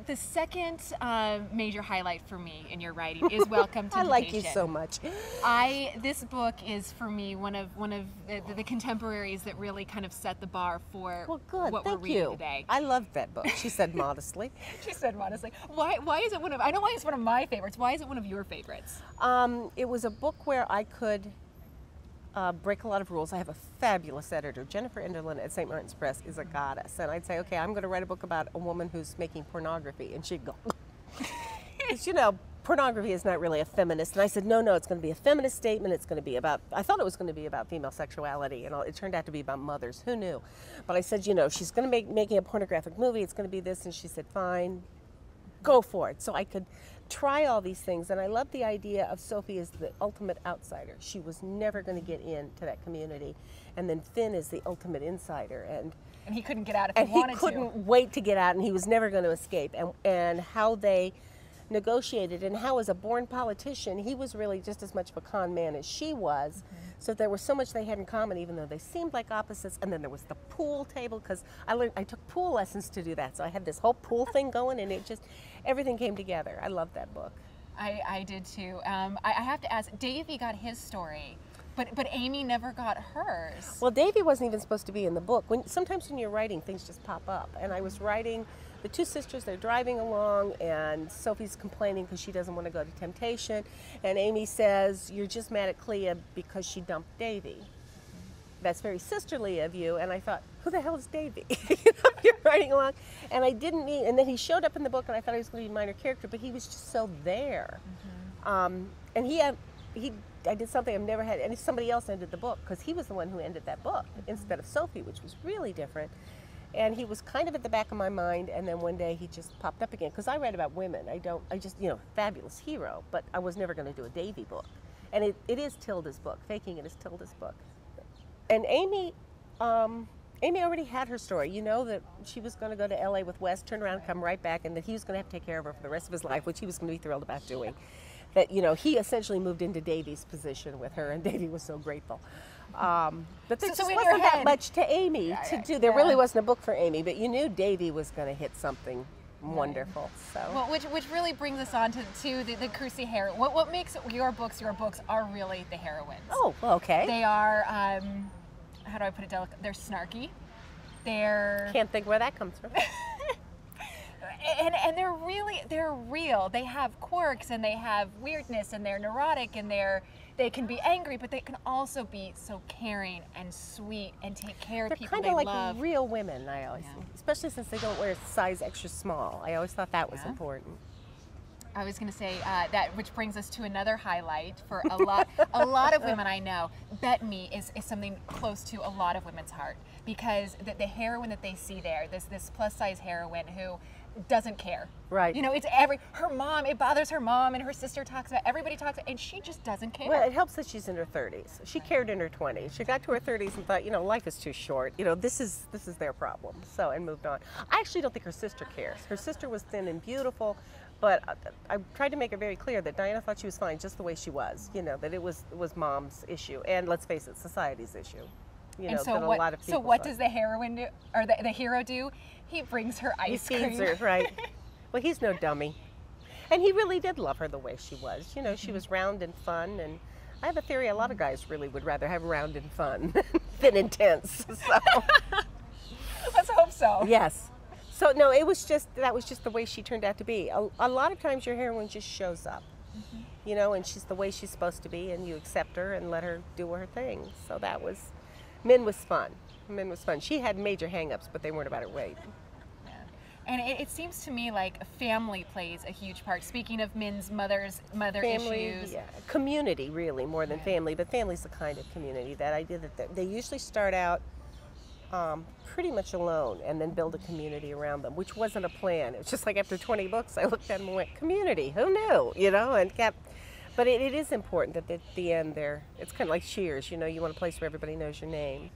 the second major highlight for me in your writing is Welcome to I Temptation. like you so much. This book is for me one of the contemporaries that really kind of set the bar for what we're reading today. I loved that book. She said modestly. She said modestly. Why is it one of? I know why it's one of my favorites. Why is it one of your favorites? It was a book where I could break a lot of rules. I have a fabulous editor. Jennifer Enderlin at St. Martin's Press is a goddess. And I'd say, okay, I'm going to write a book about a woman who's making pornography. And she'd go, because, you know, pornography is not really a feminist. And I said, no, it's going to be a feminist statement. It's going to be about, I thought it was going to be about female sexuality. And it turned out to be about mothers. Who knew? But I said, you know, she's going to making a pornographic movie. It's going to be this. And she said, fine, go for it. So I could try all these things, and I love the idea of Sophie as the ultimate outsider. She was never going to get into that community, and then Finn is the ultimate insider, and he couldn't get out if he wanted to. And he couldn't wait to get out, and he was never going to escape. And how they negotiated, and how as a born politician, he was really just as much of a con man as she was. So there was so much they had in common, even though they seemed like opposites. And then there was the pool table, because I took pool lessons to do that. So I had this whole pool thing going, and it just, everything came together. I loved that book. I did too. I have to ask, Davy got his story, but Amy never got hers. Well, Davy wasn't even supposed to be in the book. Sometimes when you're writing, things just pop up. And I was writing the two sisters, they're driving along, and Sophie's complaining because she doesn't want to go to Temptation. And Amy says, you're just mad at Clea because she dumped Davy. That's very sisterly of you. And I thought, who the hell is Davy? You're writing along. And I didn't mean, and then he showed up in the book, and I thought he was going to be a minor character, but he was just so there. And I did something I've never had, and somebody else ended the book, because he was the one who ended that book instead of Sophie, which was really different. And he was kind of at the back of my mind, and then one day he just popped up again, because I write about women. I just, you know, fabulous hero, but I was never going to do a Davy book. And it is Tilda's book. Faking It is Tilda's book. And Amy already had her story. You know that she was going to go to LA with Wes, turn around, come right back, and that he was going to have to take care of her for the rest of his life, which he was going to be thrilled about doing. That, you know, he essentially moved into Davy's position with her, and Davy was so grateful. But there just wasn't that much to Amy to do. There really wasn't a book for Amy, but you knew Davy was going to hit something wonderful. So, well, which really brings us on to the Crusie heroine. What makes your books are really the heroines. Oh, okay. They are, how do I put it delicately? They're snarky. They're... Can't think where that comes from. And they're real. They have quirks, and they have weirdness, and they're neurotic, and they can be angry, but they can also be so caring and sweet and take care of people they love. They're kind of like real women, I always think. Especially since they don't wear size extra small. I always thought that was important. I was going to say that, which brings us to another highlight for a lot of women I know. Bet Me is something close to a lot of women's heart, because the heroine that they see there, this plus size heroine who doesn't care. Right. You know, it's her mom, it bothers her mom, and her sister talks about, everybody talks about, and she just doesn't care. Well, it helps that she's in her 30s. She cared in her 20s. She got to her 30s and thought, you know, life is too short. You know, this is their problem. So, and moved on. I actually don't think her sister cares. Her sister was thin and beautiful, but I tried to make it very clear that Diana thought she was fine just the way she was. You know, that it was mom's issue, and let's face it, society's issue. You know, so what does the heroine do, or the hero do? He brings her ice cream. He feeds her, right. Well, he's no dummy. And he really did love her the way she was. You know, she was round and fun, and I have a theory a lot of guys really would rather have round and fun than intense. So. Let's hope so. Yes. So, no, that was just the way she turned out to be. A lot of times your heroine just shows up, you know, and she's the way she's supposed to be, and you accept her and let her do her thing. So that was, Men was fun. Men was fun. She had major hang-ups, but they weren't about her weight. Yeah. And it seems to me like family plays a huge part. Speaking of Min's mother issues. Yeah. Community, really, more than family. But family's the kind of community that I did. That they usually start out pretty much alone and then build a community around them, which wasn't a plan. It was just like after 20 books, I looked at them and went, community, who knew? You know, and kept. But it is important that at the end it's kind of like Cheers, you know, you want a place where everybody knows your name.